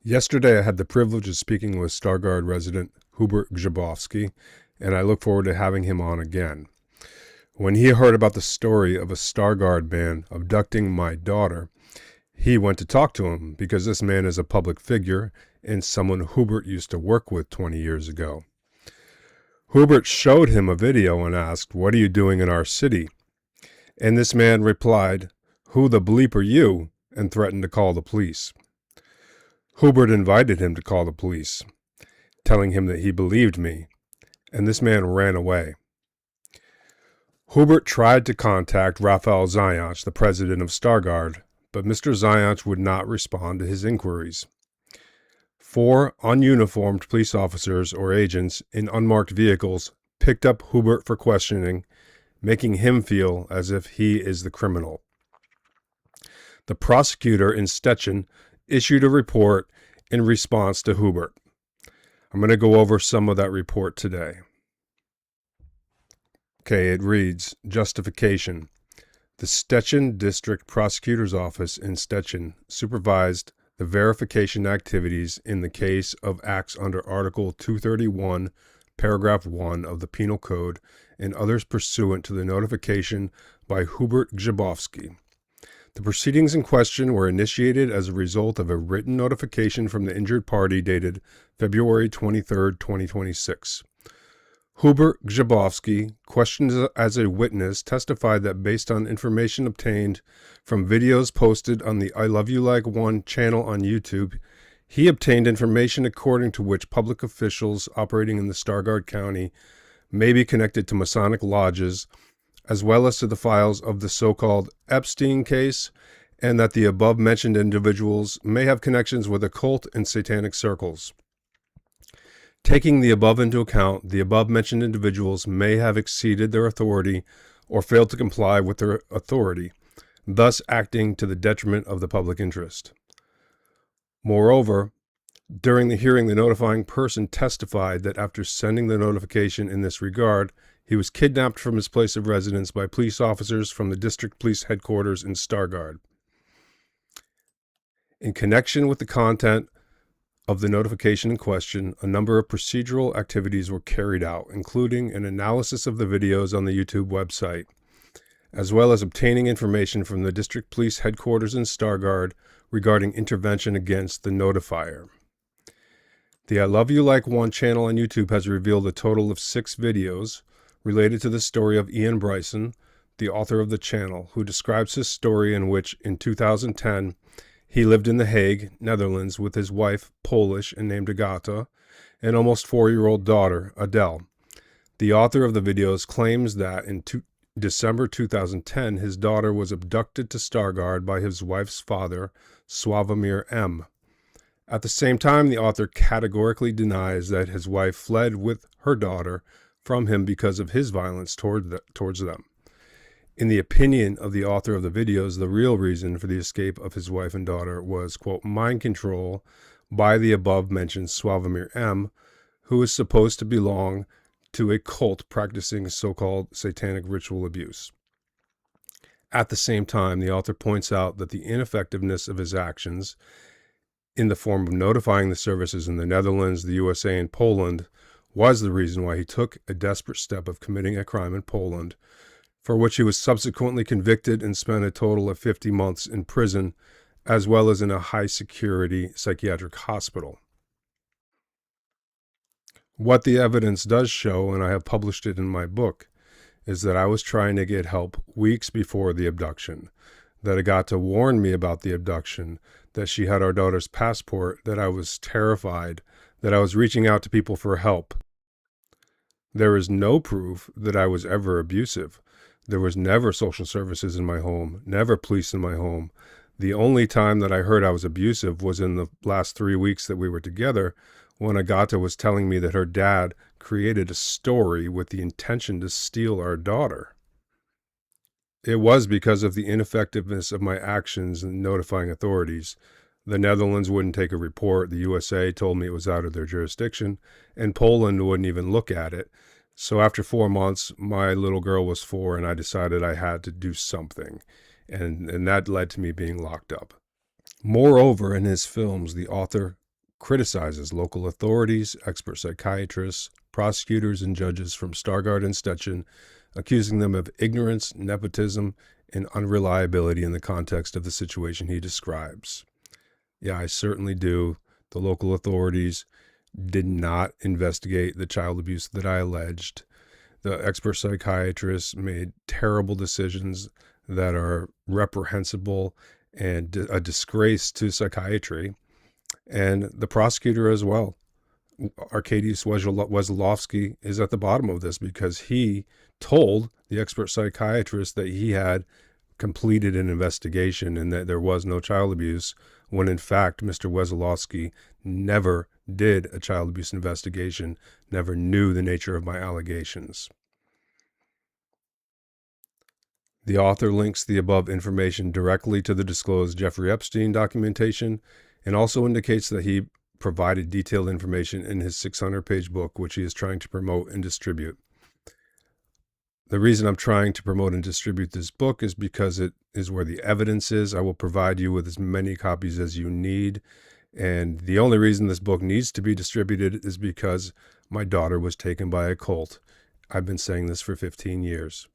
Yesterday, I had the privilege of speaking with Stargard resident Hubert Grzybowski, and I look forward to having him on again. When he heard about the story of a Stargard man abducting my daughter, he went to talk to him because this man is a public figure and someone Hubert used to work with 20 years ago. Hubert showed him a video and asked, "What are you doing in our city?" And this man replied, "Who the bleep are you?" and threatened to call the police. Hubert invited him to call the police, telling him that he believed me, and this man ran away. Hubert tried to contact Raphael Zayach, the president of Stargard, but Mr. Zayach would not respond to his inquiries. 4 ununiformed police officers or agents in unmarked vehicles picked up Hubert for questioning, making him feel as if he is the criminal. The prosecutor in Szczecin issued a report in response to Hubert. I'm going to go over some of that report today. Okay, it reads, Justification. The Szczecin District Prosecutor's Office in Szczecin supervised the verification activities in the case of acts under Article 231, Paragraph 1 of the Penal Code and others pursuant to the notification by Hubert Grzybowski. The proceedings in question were initiated as a result of a written notification from the injured party dated February 23, 2026. Hubert Grzybowski, questioned as a witness, testified that based on information obtained from videos posted on the I Love You Like One channel on YouTube, he obtained information according to which public officials operating in the Stargard County may be connected to Masonic lodges, as well as to the files of the so-called Epstein case, and that the above-mentioned individuals may have connections with occult and satanic circles. Taking the above into account, the above-mentioned individuals may have exceeded their authority or failed to comply with their authority, thus acting to the detriment of the public interest. Moreover, during the hearing, the notifying person testified that after sending the notification in this regard, he was kidnapped from his place of residence by police officers from the district police headquarters in Stargard. In connection with the content of the notification in question, a number of procedural activities were carried out, including an analysis of the videos on the YouTube website, as well as obtaining information from the district police headquarters in Stargard regarding intervention against the notifier. The I Love You Like One channel on YouTube has revealed a total of 6 videos related to the story of Iain Bryson, the author of the channel, who describes his story in which, in 2010, he lived in The Hague, Netherlands, with his wife, Polish and named Agata, and almost 4-year-old daughter, Adele. The author of the videos claims that in December 2010, his daughter was abducted to Stargard by his wife's father, Sławomir M. At the same time, the author categorically denies that his wife fled with her daughter from him because of his violence towards them. In the opinion of the author of the videos, the real reason for the escape of his wife and daughter was, quote, mind control by the above-mentioned Sławomir M., who is supposed to belong to a cult practicing so-called satanic ritual abuse. At the same time, the author points out that the ineffectiveness of his actions in the form of notifying the services in the Netherlands, the USA, and Poland was the reason why he took a desperate step of committing a crime in Poland, for which he was subsequently convicted and spent a total of 50 months in prison, as well as in a high-security psychiatric hospital. What the evidence does show, and I have published it in my book, is that I was trying to get help weeks before the abduction, that Agata warned me about the abduction, that she had our daughter's passport, that I was terrified, that I was reaching out to people for help. There is no proof that I was ever abusive. There was never social services in my home, never police in my home. The only time that I heard I was abusive was in the last 3 weeks that we were together, when Agata was telling me that her dad created a story with the intention to steal our daughter. It was because of the ineffectiveness of my actions in notifying authorities. The Netherlands wouldn't take a report, the USA told me it was out of their jurisdiction, and Poland wouldn't even look at it. So after 4 months, my little girl was 4, and I decided I had to do something, and that led to me being locked up. Moreover, in his films, the author criticizes local authorities, expert psychiatrists, prosecutors, and judges from Stargard and Szczecin, accusing them of ignorance, nepotism, and unreliability in the context of the situation he describes. Yeah, I certainly do. The local authorities did not investigate the child abuse that I alleged. The expert psychiatrists made terrible decisions that are reprehensible and a disgrace to psychiatry. And the prosecutor as well. Arkadiusz Wesolowski is at the bottom of this because he told the expert psychiatrist that he had completed an investigation and that there was no child abuse, when in fact Mr. Wesolowski never did a child abuse investigation, never knew the nature of my allegations. The author links the above information directly to the disclosed Jeffrey Epstein documentation and also indicates that he provided detailed information in his 600-page book, which he is trying to promote and distribute. The reason I'm trying to promote and distribute this book is because it is where the evidence is. I will provide you with as many copies as you need. And the only reason this book needs to be distributed is because my daughter was taken by a cult. I've been saying this for 15 years.